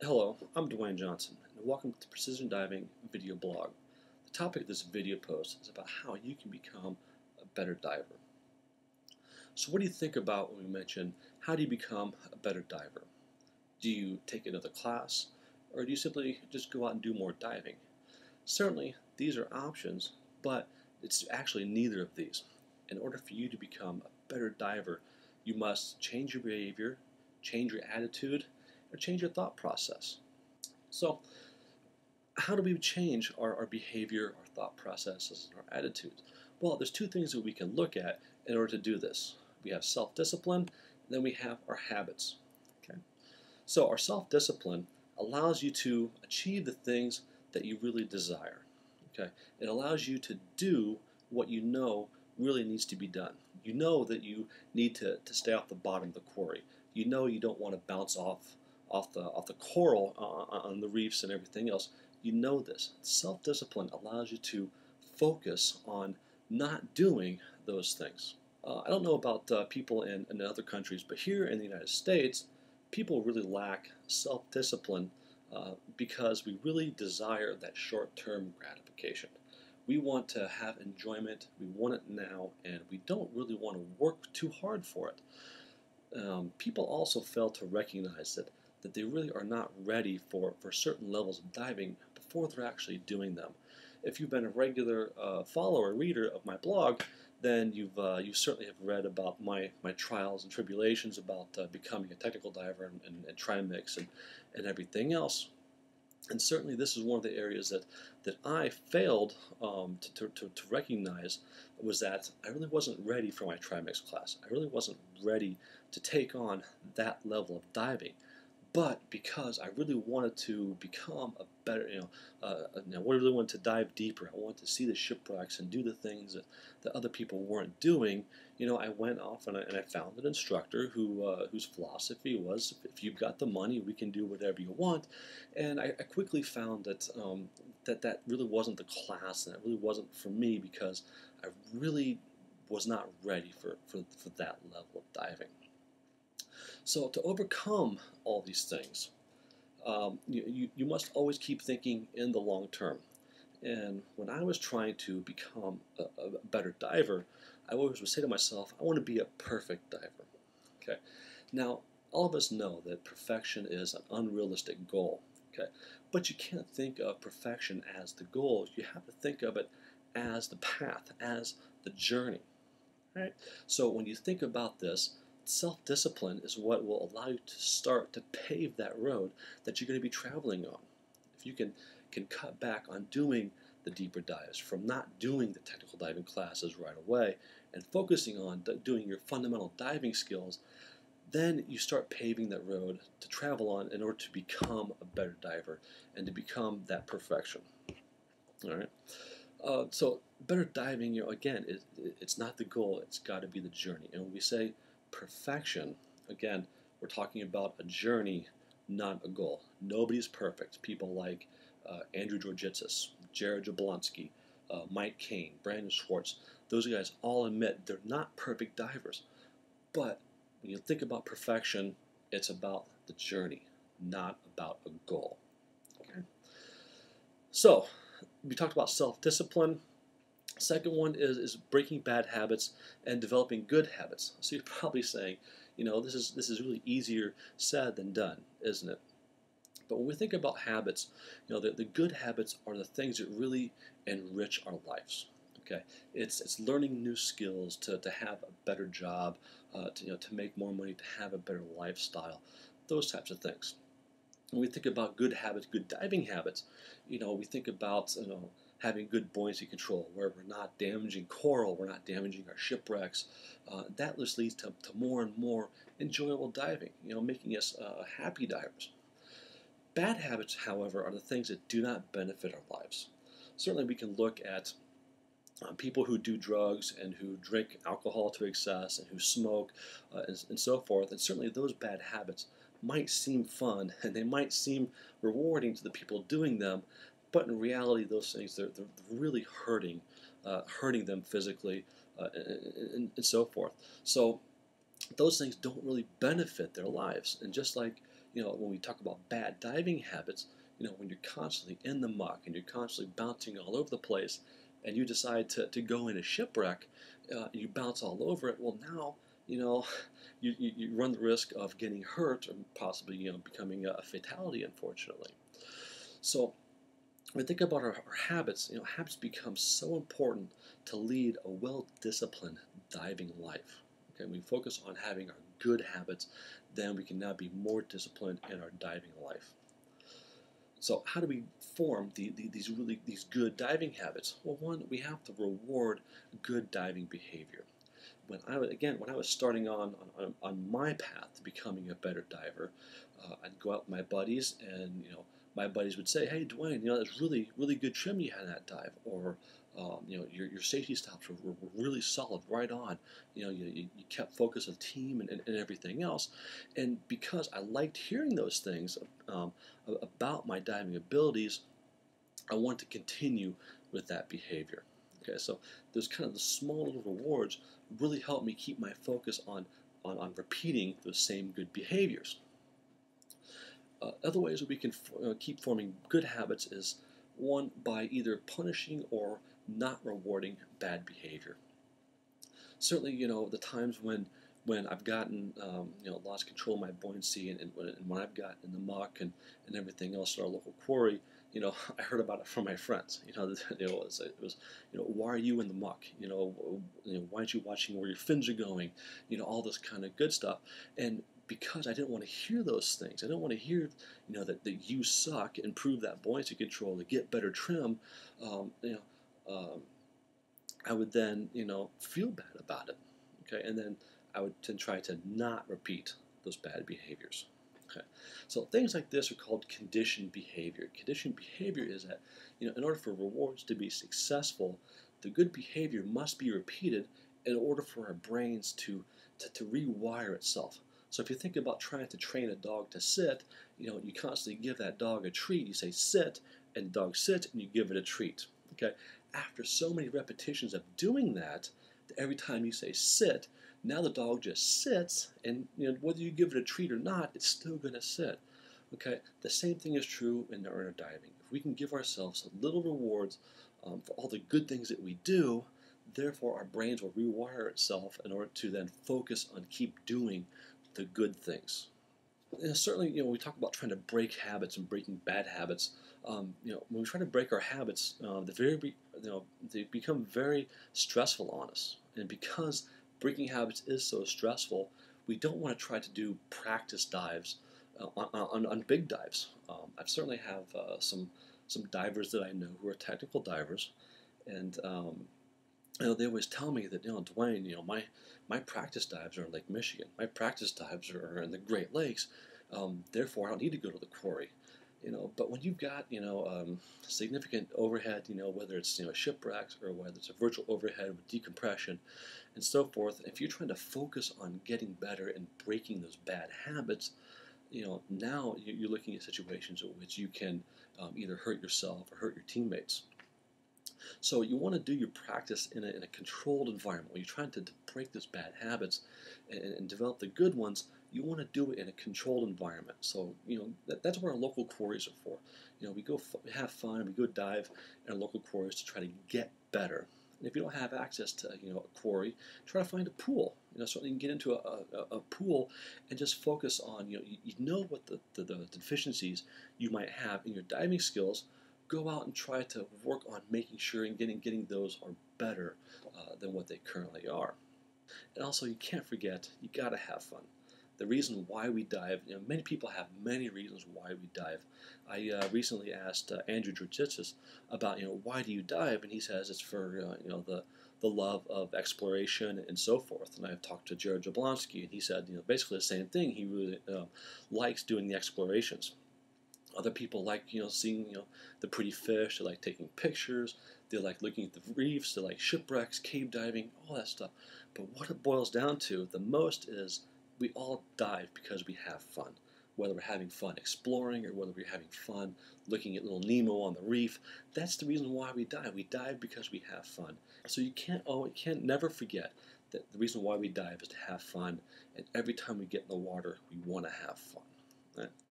Hello, I'm Dwayne Johnson, and welcome to Precision Diving Video Blog. The topic of this video post is about how you can become a better diver. So what do you think about when we mention how do you become a better diver? Do you take another class, or do you simply just go out and do more diving? Certainly, these are options, but it's actually neither of these. In order for you to become a better diver, you must change your behavior, change your attitude, or change your thought process. So, how do we change our behavior, our thought processes, and our attitudes? Well, there's two things that we can look at in order to do this. We have self-discipline, and then we have our habits. Okay? So our self-discipline allows you to achieve the things that you really desire. Okay? It allows you to do what you know really needs to be done. You know that you need to stay off the bottom of the quarry. You know you don't want to bounce off the coral on the reefs and everything else. You know this. Self-discipline allows you to focus on not doing those things. I don't know about people in other countries, but here in the United States, people really lack self-discipline because we really desire that short-term gratification. We want to have enjoyment, we want it now, and we don't really want to work too hard for it. People also fail to recognize that they really are not ready for certain levels of diving before they're actually doing them. If you've been a regular follower, reader of my blog, then you certainly have read about my trials and tribulations about becoming a technical diver and trimix and everything else. And certainly this is one of the areas that I failed to recognize was that I really wasn't ready for my trimix class. I really wasn't ready to take on that level of diving. But because I really wanted to become a better, I really wanted to dive deeper. I wanted to see the shipwrecks and do the things that other people weren't doing. I went off and I found an instructor whose philosophy was, if you've got the money, we can do whatever you want. And I quickly found that really wasn't the class, and that really wasn't for me because I really was not ready for that level of diving. So to overcome all these things, you must always keep thinking in the long term. And when I was trying to become a better diver, I always would say to myself, I want to be a perfect diver. Okay. Now, all of us know that perfection is an unrealistic goal. Okay. But you can't think of perfection as the goal. You have to think of it as the path, as the journey. Right? So when you think about this, self-discipline is what will allow you to start to pave that road that you're going to be traveling on. If you can cut back on doing the deeper dives, from not doing the technical diving classes right away, and focusing on doing your fundamental diving skills, then you start paving that road to travel on in order to become a better diver and to become that perfection. All right. So better diving, again, it's not the goal. It's got to be the journey. And when we say perfection, again, we're talking about a journey, not a goal. Nobody's perfect. People like Andrew Georgitsis, Jared Jablonski, Mike Kane, Brandon Schwartz, those guys all admit they're not perfect divers. But when you think about perfection, it's about the journey, not about a goal. Okay? So, we talked about self-discipline. Second one is breaking bad habits and developing good habits. So you're probably saying, this is really easier said than done, isn't it? But when we think about habits, the good habits are the things that really enrich our lives. Okay, it's learning new skills to have a better job, to make more money, to have a better lifestyle, those types of things. When we think about good habits, good diving habits, we think about having good buoyancy control, where we're not damaging coral, we're not damaging our shipwrecks. That just leads to more and more enjoyable diving, making us happy divers. Bad habits, however, are the things that do not benefit our lives. Certainly we can look at people who do drugs and who drink alcohol to excess and who smoke and so forth, and certainly those bad habits might seem fun and they might seem rewarding to the people doing them, but in reality those things, they're really hurting them physically and so forth. So those things don't really benefit their lives. And just like when we talk about bad diving habits, when you're constantly in the muck and you're constantly bouncing all over the place, and you decide to go in a shipwreck, you bounce all over it. Well, now you know you run the risk of getting hurt or possibly becoming a fatality, unfortunately. So when we think about our habits, habits become so important to lead a well-disciplined diving life. Okay, we focus on having our good habits, then we can now be more disciplined in our diving life. So how do we form these good diving habits? Well, one, we have to reward good diving behavior. When I was starting on my path to becoming a better diver, I'd go out with my buddies, and my buddies would say, "Hey, Dwayne, that's really good trim you had in that dive," or your safety stops were really solid, right on. You kept focus of the team and everything else, and because I liked hearing those things about my diving abilities, I want to continue with that behavior. Okay, so those kind of the small little rewards really help me keep my focus on repeating those same good behaviors. Other ways that we can keep forming good habits is one, by either punishing or not rewarding bad behavior. Certainly, the times when I've gotten lost control of my buoyancy, and when I've gotten in the muck and everything else at our local quarry, I heard about it from my friends. It was why are you in the muck? Why aren't you watching where your fins are going? All this kind of good stuff. And because I didn't want to hear those things, I didn't want to hear that you suck, and prove that buoyancy control to get better trim. Um, you know, um, I would then feel bad about it. Okay, and then I would then try to not repeat those bad behaviors. Okay, so things like this are called conditioned behavior. Conditioned behavior is that in order for rewards to be successful, the good behavior must be repeated in order for our brains to rewire itself. So if you think about trying to train a dog to sit, you constantly give that dog a treat. You say sit, and the dog sits, and you give it a treat. Okay, after so many repetitions of doing that, every time you say sit, now the dog just sits, and whether you give it a treat or not, it's still going to sit. Okay, the same thing is true in our diving. If we can give ourselves little rewards for all the good things that we do, therefore our brains will rewire itself in order to then focus on keep doing the good things. Certainly, when we talk about trying to break habits and breaking bad habits, when we try to break our habits, they become very stressful on us. And because breaking habits is so stressful, we don't want to try to do practice dives on big dives. I certainly have some divers that I know who are technical divers, and they always tell me that, Dwayne, my practice dives are in Lake Michigan. My practice dives are in the Great Lakes. Therefore, I don't need to go to the quarry. But when you've got, significant overhead, whether it's, shipwrecks or whether it's a virtual overhead with decompression and so forth, if you're trying to focus on getting better and breaking those bad habits, now you're looking at situations in which you can either hurt yourself or hurt your teammates. So you want to do your practice in a controlled environment. When you're trying to break those bad habits and develop the good ones, you want to do it in a controlled environment. So that's what our local quarries are for. We go have fun, we go dive in our local quarries to try to get better. And if you don't have access to a quarry, try to find a pool. So you can get into a pool and just focus on you know what the deficiencies you might have in your diving skills. Go out and try to work on making sure and getting those are better than what they currently are. And also, you can't forget, you gotta have fun. The reason why we dive, many people have many reasons why we dive. I recently asked Andrew Georgitsis about, why do you dive? And he says it's for, the love of exploration and so forth. And I've talked to Jared Jablonski, and he said, basically the same thing. He really likes doing the explorations. Other people like, seeing, the pretty fish. They like taking pictures. They like looking at the reefs. They like shipwrecks, cave diving, all that stuff. But what it boils down to the most is we all dive because we have fun. Whether we're having fun exploring or whether we're having fun looking at little Nemo on the reef, that's the reason why we dive. We dive because we have fun. So you can't never forget that the reason why we dive is to have fun. And every time we get in the water, we want to have fun. Right?